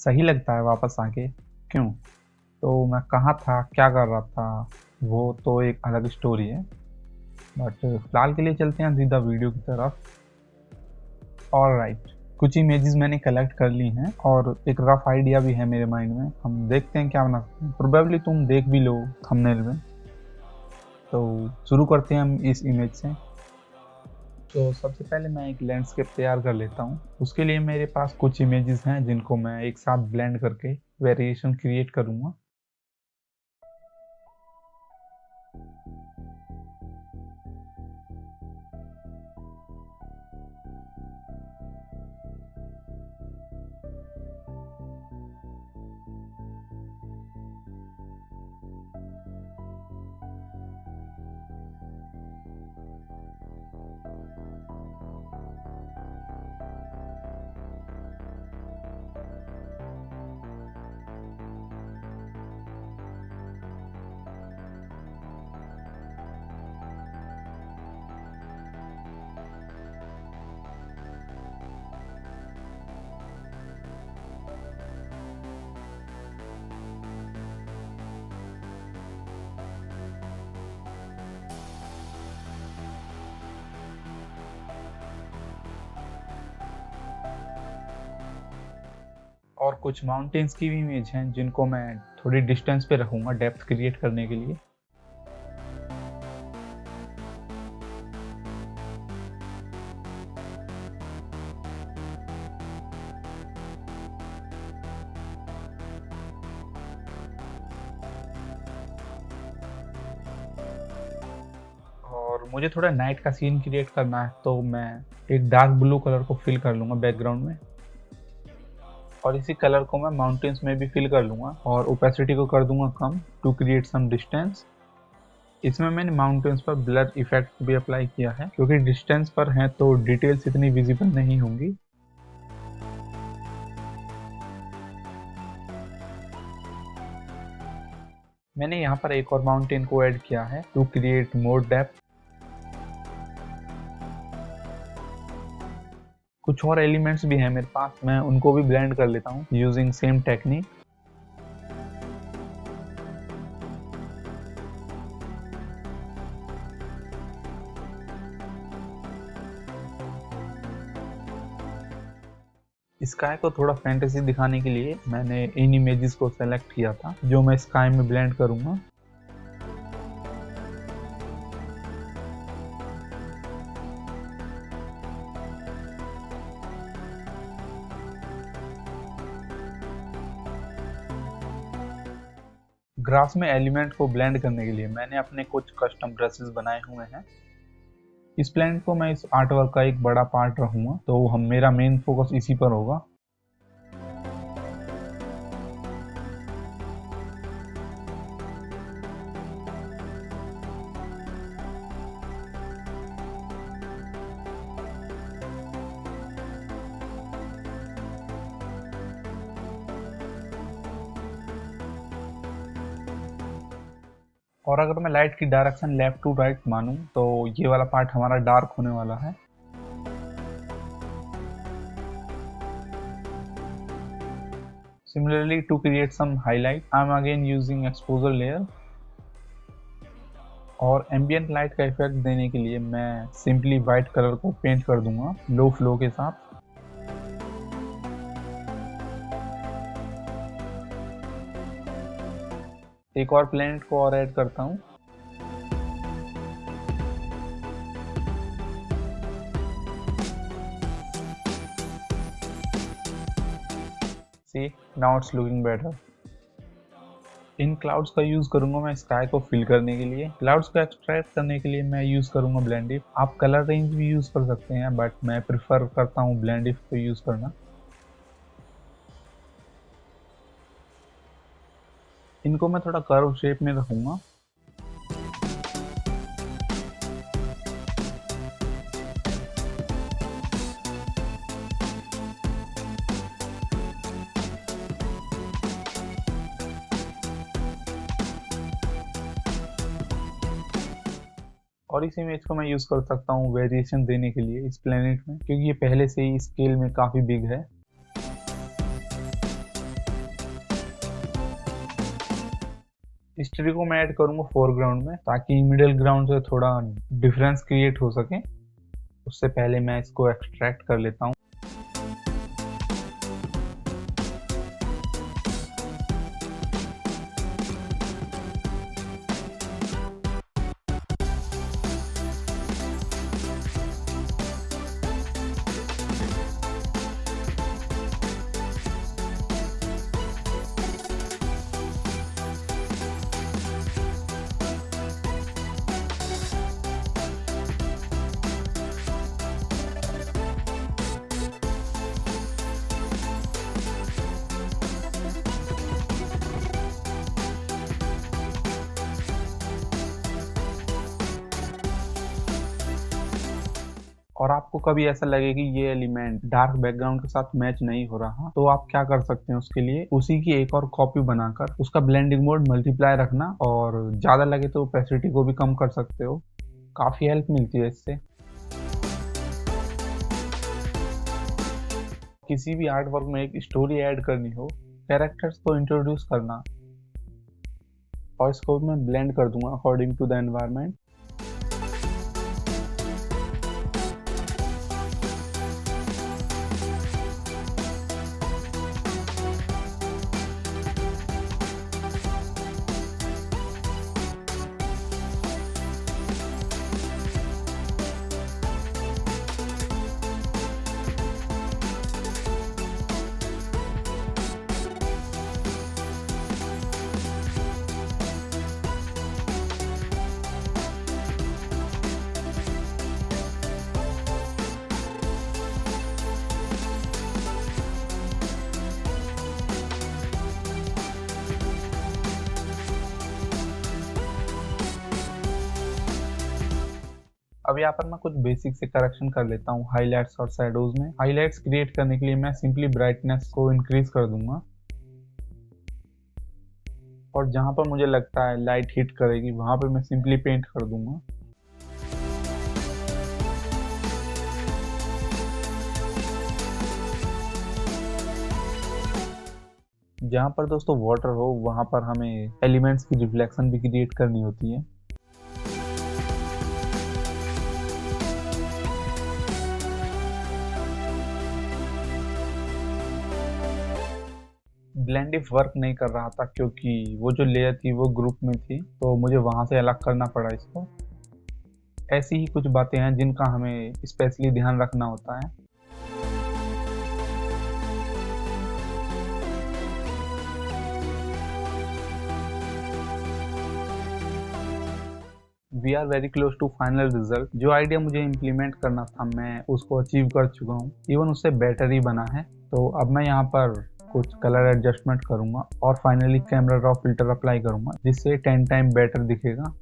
सही लगता है वापस आके। क्यों? तो मैं कहाँ था, क्या कर रहा था, वो तो एक अलग स्टोरी है। बट फिलहाल के लिए चलते हैं सीधा वीडियो की तरफ। ऑलराइट, कुछ इमेजेस मैंने कलेक्ट कर ली हैं और एक रफ आइडिया भी है मेरे माइंड में। हम देखते हैं क्या बना सकते हैं। प्रोबेबली तुम देख भी लो थंबनेल में। तो शुरू करते हैं हम इस इमेज से। तो सबसे पहले मैं एक लैंडस्केप तैयार कर लेता हूँ। उसके लिए मेरे पास कुछ इमेजेस हैं जिनको मैं एक साथ ब्लेंड करके वेरिएशन क्रिएट करूँगा। और कुछ माउंटेन्स की भी इमेज हैं जिनको मैं थोड़ी डिस्टेंस पे रखूँगा डेप्थ क्रिएट करने के लिए। और मुझे थोड़ा नाइट का सीन क्रिएट करना है तो मैं एक डार्क ब्लू कलर को फिल कर लूँगा बैकग्राउंड में। और इसी कलर को मैं माउंटेन्स में भी फिल कर लूँगा और ओपेसिटी को कर दूंगा कम टू क्रिएट सम डिस्टेंस। इसमें मैंने माउंटेन्स पर ब्लर इफेक्ट भी अप्लाई किया है क्योंकि डिस्टेंस पर है तो डिटेल्स इतनी विजिबल नहीं होंगी। मैंने यहाँ पर एक और माउंटेन को ऐड किया है टू क्रिएट मोर डेप्थ। कुछ और एलिमेंट्स भी हैं मेरे पास, मैं उनको भी ब्लेंड कर लेता हूँ यूजिंग सेम टेक्निक। स्काई को थोड़ा फैंटेसी दिखाने के लिए मैंने इन इमेजेस को सेलेक्ट किया था जो मैं स्काई में ब्लेंड करूँगा। ग्रास में एलिमेंट को ब्लेंड करने के लिए मैंने अपने कुछ कस्टम ब्रशेस बनाए हुए हैं। इस प्लेन को मैं इस आर्ट वर्क का एक बड़ा पार्ट रखूँगा तो हम मेरा मेन फोकस इसी पर होगा। और अगर मैं लाइट की डायरेक्शन लेफ्ट टू राइट मानूं तो ये वाला पार्ट हमारा डार्क होने वाला है। Similarly, to create some highlight, I'm again using exposure layer। और एम्बियंट लाइट का इफेक्ट देने के लिए मैं सिंपली वाइट कलर को पेंट कर दूंगा लो फ्लो के साथ। एक और प्लैनेट को और ऐड करता हूँ। See, now it's looking better। In clouds का यूज करूंगा मैं स्काई को फिल करने के लिए। क्लाउड्स को एक्सट्रैक्ट करने के लिए मैं यूज करूंगा ब्लेंड इफ। आप कलर रेंज भी यूज कर सकते हैं बट मैं प्रेफर करता हूँ ब्लेंड इफ को यूज करना। इनको मैं थोड़ा कर्व शेप में रखूंगा। और इस इमेज को मैं यूज कर सकता हूँ वेरिएशन देने के लिए इस प्लेनेट में क्योंकि ये पहले से ही स्केल में काफी बिग है। इस ट्री को मैं ऐड करूंगा फोरग्राउंड में, ताकि मिडिल ग्राउंड से थोड़ा डिफरेंस क्रिएट हो सके। उससे पहले मैं इसको एक्सट्रैक्ट कर लेता हूँ। और आपको कभी ऐसा लगे कि ये एलिमेंट डार्क बैकग्राउंड के साथ मैच नहीं हो रहा, तो आप क्या कर सकते हैं उसके लिए, उसी की एक और कॉपी बनाकर उसका ब्लेंडिंग मोड मल्टीप्लाई रखना, और ज्यादा लगे तो ओपेसिटी को भी कम कर सकते हो। काफी हेल्प मिलती है इससे। किसी भी आर्ट वर्क में एक स्टोरी ऐड करनी हो, कैरेक्टर्स को इंट्रोड्यूस करना, और इसको मैं ब्लेंड कर दूंगा अकॉर्डिंग टू द एनवायरनमेंट। अब यहाँ पर मैं कुछ बेसिक से करेक्शन कर लेता हूँ हाइलाइट्स और शैडोज में। हाइलाइट्स क्रिएट करने के लिए मैं सिंपली ब्राइटनेस को इंक्रीज कर दूंगा, और जहां पर मुझे लगता है लाइट हिट करेगी वहां पर मैं सिंपली पेंट कर दूंगा। जहां पर दोस्तों वाटर हो वहां पर हमें एलिमेंट्स की रिफ्लेक्शन भी क्रिएट करनी होती है। ब्लेंड इफ वर्क नहीं कर रहा था, क्योंकि वो जो लेयर थी वो ग्रुप में थी, तो मुझे वहां से अलग करना पड़ा इसको। ऐसी ही कुछ बातें हैं जिनका हमें स्पेशली ध्यान रखना होता है। We are very close to final result. जो आइडिया मुझे इम्प्लीमेंट करना था मैं उसको अचीव कर चुका हूँ, इवन उससे बेटर ही बना है। तो अब मैं यहाँ पर कुछ कलर एडजस्टमेंट करूंगा और finally camera raw filter apply करूंगा, जिससे 10 टाइम बेटर दिखेगा।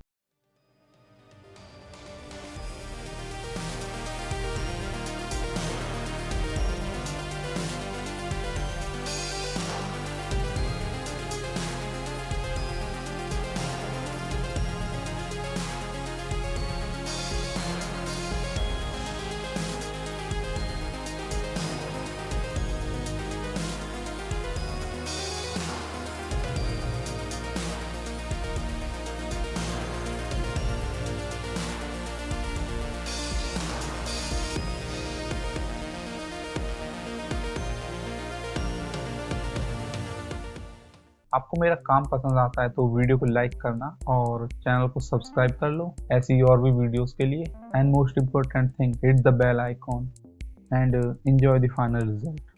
आपको मेरा काम पसंद आता है तो वीडियो को लाइक करना और चैनल को सब्सक्राइब कर लो ऐसी और भी वीडियोस के लिए। And most important thing, hit the bell icon and enjoy the final result.